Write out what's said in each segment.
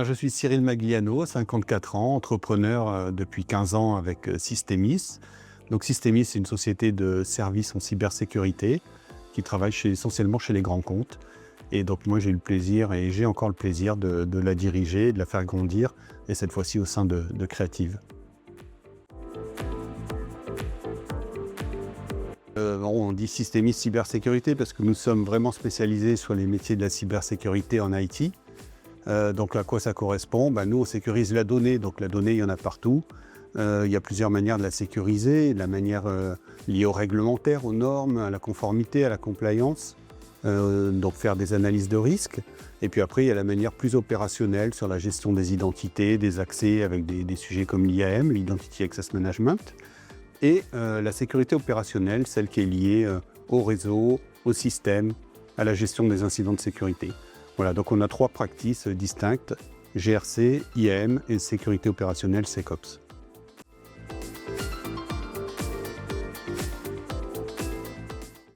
Je suis Cyril Magliano, 54 ans, entrepreneur depuis 15 ans avec Systemis. Donc Systemis, c'est une société de services en cybersécurité qui travaille essentiellement chez les grands comptes. Et donc moi j'ai eu le plaisir et j'ai encore le plaisir de la diriger, de la faire grandir, et cette fois-ci au sein de Creative. On dit Systemis cybersécurité parce que nous sommes vraiment spécialisés sur les métiers de la cybersécurité en IT. Donc à quoi ça correspond? Nous, on sécurise la donnée, donc la donnée, il y en a partout. Il y a plusieurs manières de la sécuriser, la manière liée au réglementaire, aux normes, à la conformité, à la compliance, donc faire des analyses de risque. Et puis après, il y a la manière plus opérationnelle sur la gestion des identités, des accès avec des sujets comme l'IAM, l'Identity Access Management, et la sécurité opérationnelle, celle qui est liée au réseau, au système, à la gestion des incidents de sécurité. Voilà, donc on a 3 practices distinctes, GRC, IAM et sécurité opérationnelle SecOps.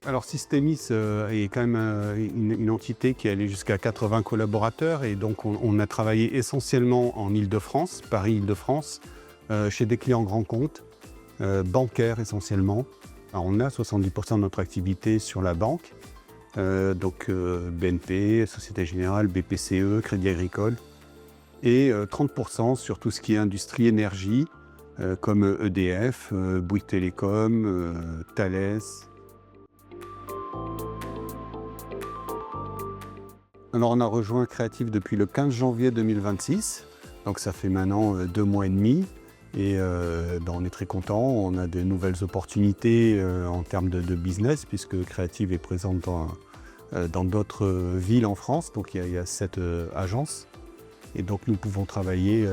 Alors Systemis est quand même une entité qui allait jusqu'à 80 collaborateurs, et donc on a travaillé essentiellement en Île-de-France, Paris-Île-de-France, chez des clients grands comptes, bancaires essentiellement. Alors on a 70% de notre activité sur la banque. Donc BNP, Société Générale, BPCE, Crédit Agricole, et 30% sur tout ce qui est industrie énergie, comme EDF, Bouygues Télécom, Thales. Alors on a rejoint Creative depuis le 15 janvier 2026, donc ça fait maintenant 2 mois et demi. Et on est très content, on a de nouvelles opportunités en termes de business, puisque Creative est présente dans d'autres villes en France, donc il y a 7 agences. Et donc nous pouvons travailler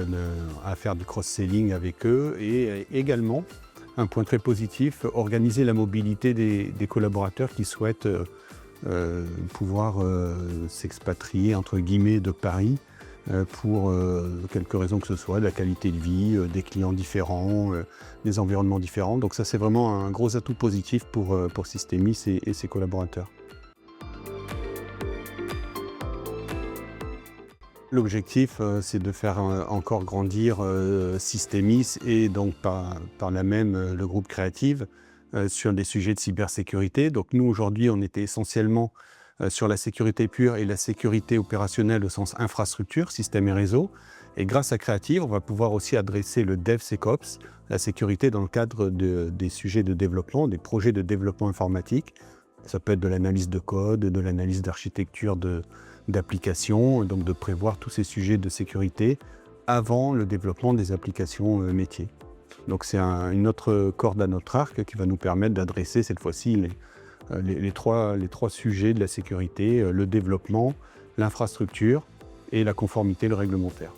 à faire du cross-selling avec eux, et également, un point très positif, organiser la mobilité des collaborateurs qui souhaitent pouvoir s'expatrier entre guillemets de Paris, pour quelque raison que ce soit, de la qualité de vie, des clients différents, des environnements différents. Donc ça, c'est vraiment un gros atout positif pour Systemis et ses collaborateurs. L'objectif, c'est de faire encore grandir Systemis, et donc par là même le groupe Creative, sur des sujets de cybersécurité. Donc nous, aujourd'hui, on était essentiellement sur la sécurité pure et la sécurité opérationnelle au sens infrastructure, système et réseau. Et grâce à Creative, on va pouvoir aussi adresser le DevSecOps, la sécurité dans le cadre des sujets de développement, des projets de développement informatique. Ça peut être de l'analyse de code, de l'analyse d'architecture d'applications, donc de prévoir tous ces sujets de sécurité avant le développement des applications métiers. Donc c'est une autre corde à notre arc qui va nous permettre d'adresser cette fois-ci les trois sujets de la sécurité, le développement, l'infrastructure et la conformité, le réglementaire.